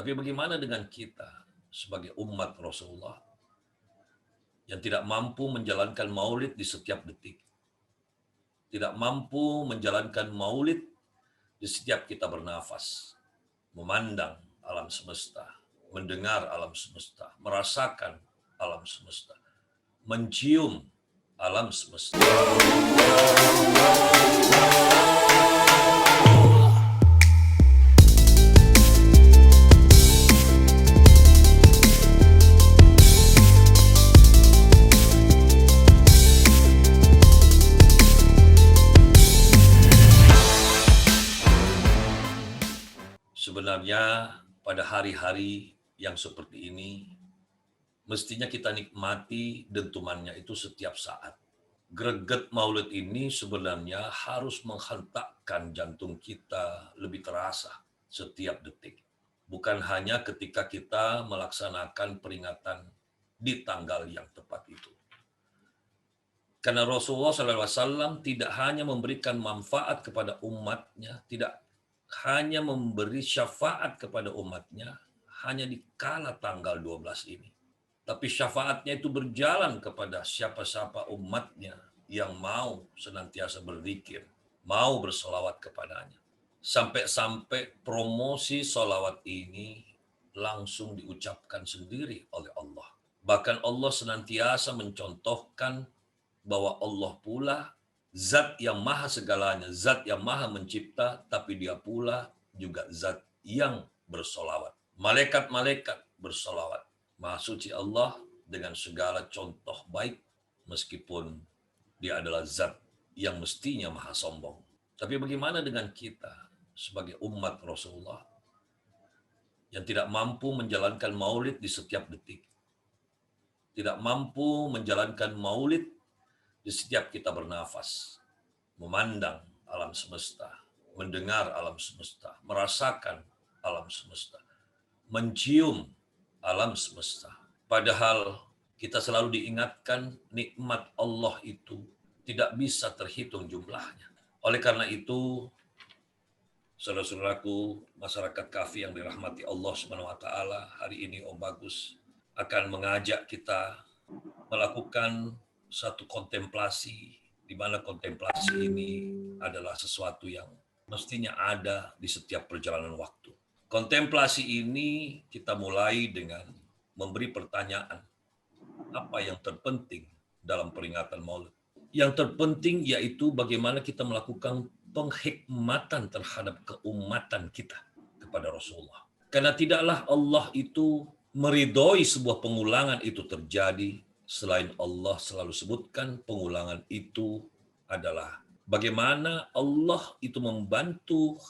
Tapi bagaimana dengan kita sebagai umat Rasulullah yang tidak mampu menjalankan maulid di setiap detik, tidak mampu menjalankan maulid di setiap kita bernafas, memandang alam semesta, mendengar alam semesta, merasakan alam semesta, mencium alam semesta. Sebenarnya pada hari-hari yang seperti ini, mestinya kita nikmati dentumannya itu setiap saat. Greget maulid ini sebenarnya harus menghentakkan jantung kita lebih terasa setiap detik. Bukan hanya ketika kita melaksanakan peringatan di tanggal yang tepat itu. Karena Rasulullah SAW tidak hanya memberikan manfaat kepada umatnya, tidak hanya memberi syafaat kepada umatnya, hanya di kala tanggal 12 ini. Tapi syafaatnya itu berjalan kepada siapa-siapa umatnya yang mau senantiasa berzikir, mau bersolawat kepadanya. Sampai-sampai promosi solawat ini langsung diucapkan sendiri oleh Allah. Bahkan Allah senantiasa mencontohkan bahwa Allah pula zat yang maha segalanya, zat yang maha mencipta, tapi dia pula juga zat yang bersolawat. Malaikat-malaikat bersolawat. Maha suci Allah dengan segala contoh baik, meskipun dia adalah zat yang mestinya maha sombong. Tapi bagaimana dengan kita sebagai umat Rasulullah yang tidak mampu menjalankan maulid di setiap detik, tidak mampu menjalankan maulid di setiap kita bernafas, memandang alam semesta, mendengar alam semesta, merasakan alam semesta, mencium alam semesta. Padahal kita selalu diingatkan nikmat Allah itu tidak bisa terhitung jumlahnya. Oleh karena itu, saudara-saudaraku, masyarakat Kafi yang dirahmati Allah SWT, hari ini Om Bagus akan mengajak kita melakukan satu kontemplasi, di mana kontemplasi ini adalah sesuatu yang mestinya ada di setiap perjalanan waktu. Kontemplasi ini kita mulai dengan memberi pertanyaan, apa yang terpenting dalam peringatan Maulid? Yang terpenting yaitu bagaimana kita melakukan penghikmatan terhadap keumatan kita kepada Rasulullah. Karena tidaklah Allah itu meridhoi sebuah pengulangan itu terjadi selain Allah selalu sebutkan pengulangan itu adalah bagaimana Allah itu membantu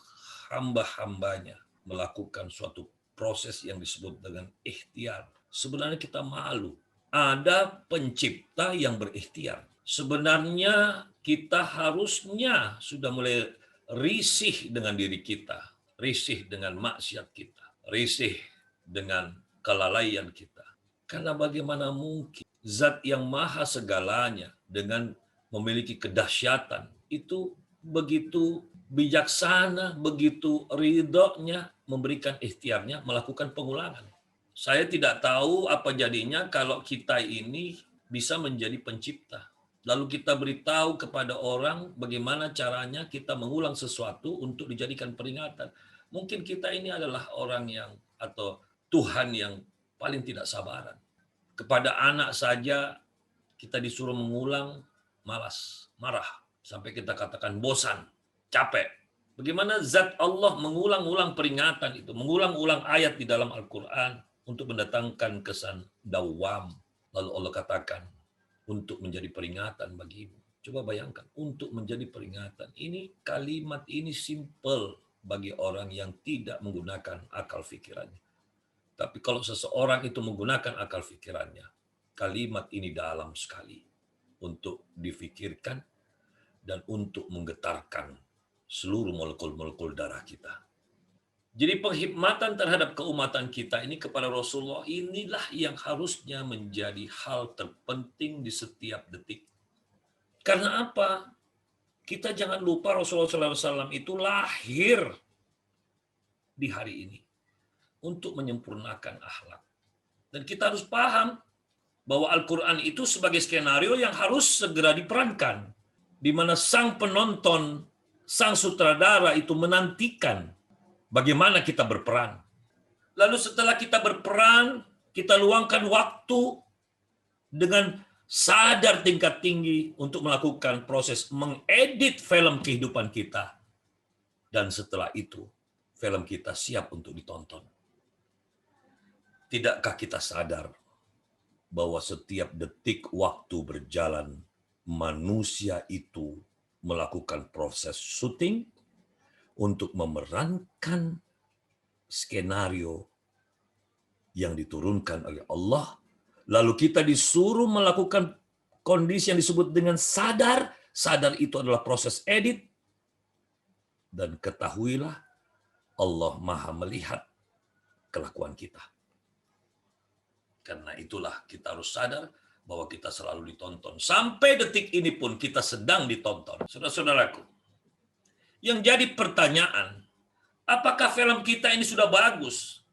hamba-hambanya melakukan suatu proses yang disebut dengan ikhtiar. Sebenarnya kita malu. Ada pencipta yang berikhtiar. Sebenarnya kita harusnya sudah mulai risih dengan diri kita, risih dengan maksiat kita, risih dengan kelalaian kita. Karena bagaimana mungkin zat yang maha segalanya dengan memiliki kedahsyatan itu begitu bijaksana, begitu ridhonya memberikan ikhtiarnya melakukan pengulangan. Saya tidak tahu apa jadinya kalau kita ini bisa menjadi pencipta. Lalu kita beritahu kepada orang bagaimana caranya kita mengulang sesuatu untuk dijadikan peringatan. Mungkin kita ini adalah orang yang atau Tuhan yang paling tidak sabaran. Kepada anak saja kita disuruh mengulang, malas, marah. Sampai kita katakan bosan, capek. Bagaimana zat Allah mengulang-ulang peringatan itu, mengulang-ulang ayat di dalam Al-Quran untuk mendatangkan kesan dawam. Lalu Allah katakan, untuk menjadi peringatan bagimu. Coba bayangkan, untuk menjadi peringatan. Ini kalimat ini simple bagi orang yang tidak menggunakan akal pikirannya. Tapi kalau seseorang itu menggunakan akal pikirannya, kalimat ini dalam sekali untuk difikirkan dan untuk menggetarkan seluruh molekul-molekul darah kita. Jadi penghikmatan terhadap keumatan kita ini kepada Rasulullah inilah yang harusnya menjadi hal terpenting di setiap detik. Karena apa? Kita jangan lupa Rasulullah SAW itu lahir di hari ini. untuk menyempurnakan akhlak. Dan kita harus paham bahwa Al-Quran itu sebagai skenario yang harus segera diperankan, di mana sang penonton, sang sutradara itu menantikan bagaimana kita berperan. Lalu setelah kita berperan, kita luangkan waktu dengan sadar tingkat tinggi untuk melakukan proses mengedit film kehidupan kita. Dan setelah itu, film kita siap untuk ditonton. Tidakkah kita sadar bahwa setiap detik waktu berjalan, manusia itu melakukan proses syuting untuk memerankan skenario yang diturunkan oleh Allah. Lalu kita disuruh melakukan kondisi yang disebut dengan sadar. Sadar itu adalah proses edit. Dan ketahuilah, Allah Maha melihat kelakuan kita. Karena itulah kita harus sadar bahwa kita selalu ditonton. Sampai detik ini pun kita sedang ditonton. Saudara-saudaraku, yang jadi pertanyaan, apakah film kita ini sudah bagus?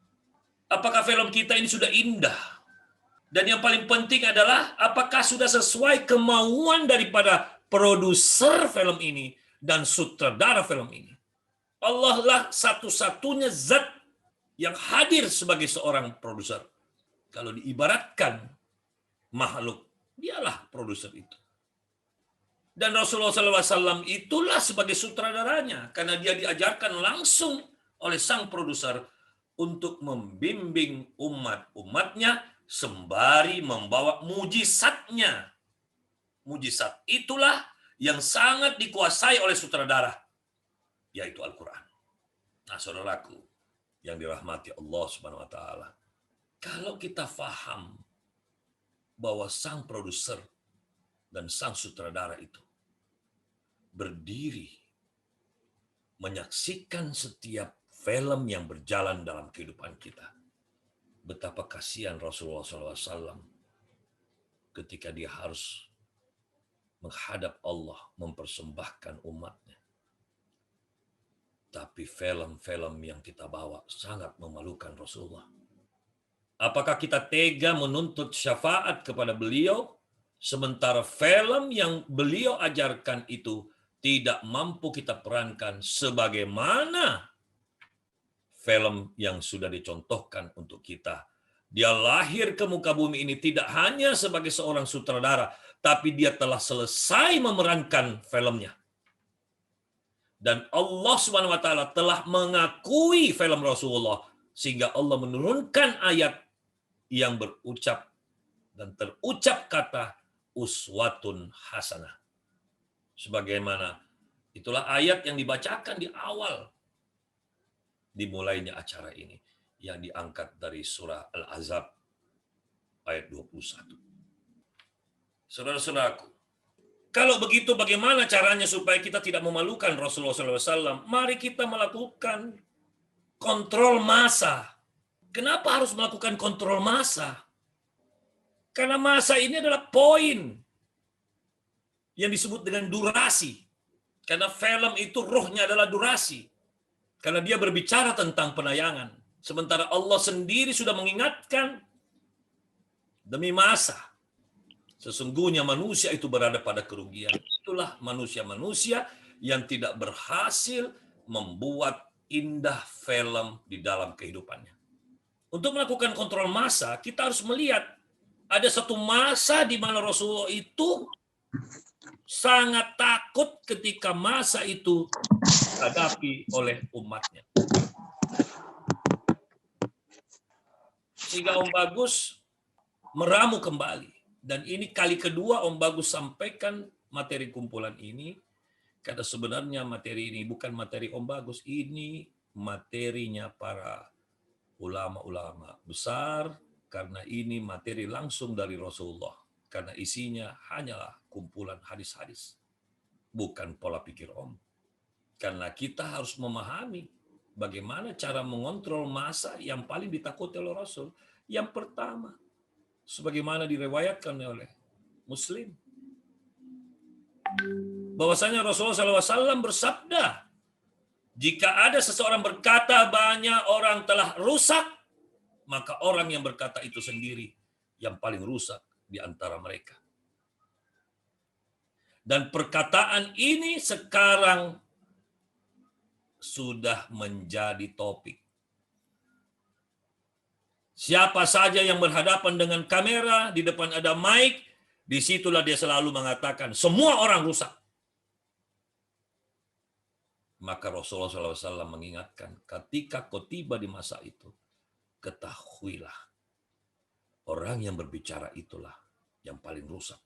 Apakah film kita ini sudah indah? Dan yang paling penting adalah, apakah sudah sesuai kemauan daripada produser film ini dan sutradara film ini? Allah lah satu-satunya zat yang hadir sebagai seorang produser. Kalau diibaratkan makhluk, dialah produser itu. Dan Rasulullah SAW itulah sebagai sutradaranya, karena dia diajarkan langsung oleh sang produser untuk membimbing umat-umatnya sembari membawa mujizatnya. Mujizat itulah yang sangat dikuasai oleh sutradara, yaitu Al-Quran. Nah, saudaraku yang dirahmati Allah Subhanahu wa taala, kalau kita faham bahwa sang produser dan sang sutradara itu berdiri menyaksikan setiap film yang berjalan dalam kehidupan kita, betapa kasihan Rasulullah SAW ketika dia harus menghadap Allah mempersembahkan umatnya. Tapi film-film yang kita bawa sangat memalukan Rasulullah. Apakah kita tega menuntut syafaat kepada beliau, sementara film yang beliau ajarkan itu tidak mampu kita perankan sebagaimana film yang sudah dicontohkan untuk kita? Dia lahir ke muka bumi ini tidak hanya sebagai seorang sutradara, tapi dia telah selesai memerankan filmnya. Dan Allah Subhanahu wa taala telah mengakui film Rasulullah, sehingga Allah menurunkan ayat yang berucap dan terucap kata uswatun hasanah. Sebagaimana itulah ayat yang dibacakan di awal dimulainya acara ini, yang diangkat dari surah Al-Ahzab ayat 21. Saudara-saudaraku, kalau begitu bagaimana caranya supaya kita tidak memalukan Rasulullah SAW? Mari kita melakukan kontrol massa. Kenapa harus melakukan kontrol massa? Karena massa ini adalah poin yang disebut dengan durasi. Karena film itu rohnya adalah durasi. Karena dia berbicara tentang penayangan. Sementara Allah sendiri sudah mengingatkan demi massa. Sesungguhnya manusia itu berada pada kerugian. Itulah manusia-manusia yang tidak berhasil membuat indah film di dalam kehidupannya. Untuk melakukan kontrol massa, kita harus melihat ada satu masa di mana Rasulullah itu sangat takut ketika masa itu dihadapi oleh umatnya. Sehingga Om Bagus meramu kembali. Dan ini kali kedua Om Bagus sampaikan materi kumpulan ini, karena sebenarnya materi ini bukan materi Om Bagus, ini materinya para ulama-ulama besar, karena ini materi langsung dari Rasulullah, karena isinya hanyalah kumpulan hadis-hadis, bukan pola pikir Om. Karena kita harus memahami bagaimana cara mengontrol massa yang paling ditakuti oleh Rasul. Yang pertama, sebagaimana direwayatkan oleh Muslim, bahwasanya Rasulullah SAW bersabda, jika ada seseorang berkata banyak orang telah rusak, maka orang yang berkata itu sendiri yang paling rusak di antara mereka. Dan perkataan ini sekarang sudah menjadi topik. Siapa saja yang berhadapan dengan kamera, di depan ada mic, disitulah dia selalu mengatakan, semua orang rusak. Maka Rasulullah SAW mengingatkan, ketika kau tiba di masa itu, ketahuilah, orang yang berbicara itulah yang paling rusak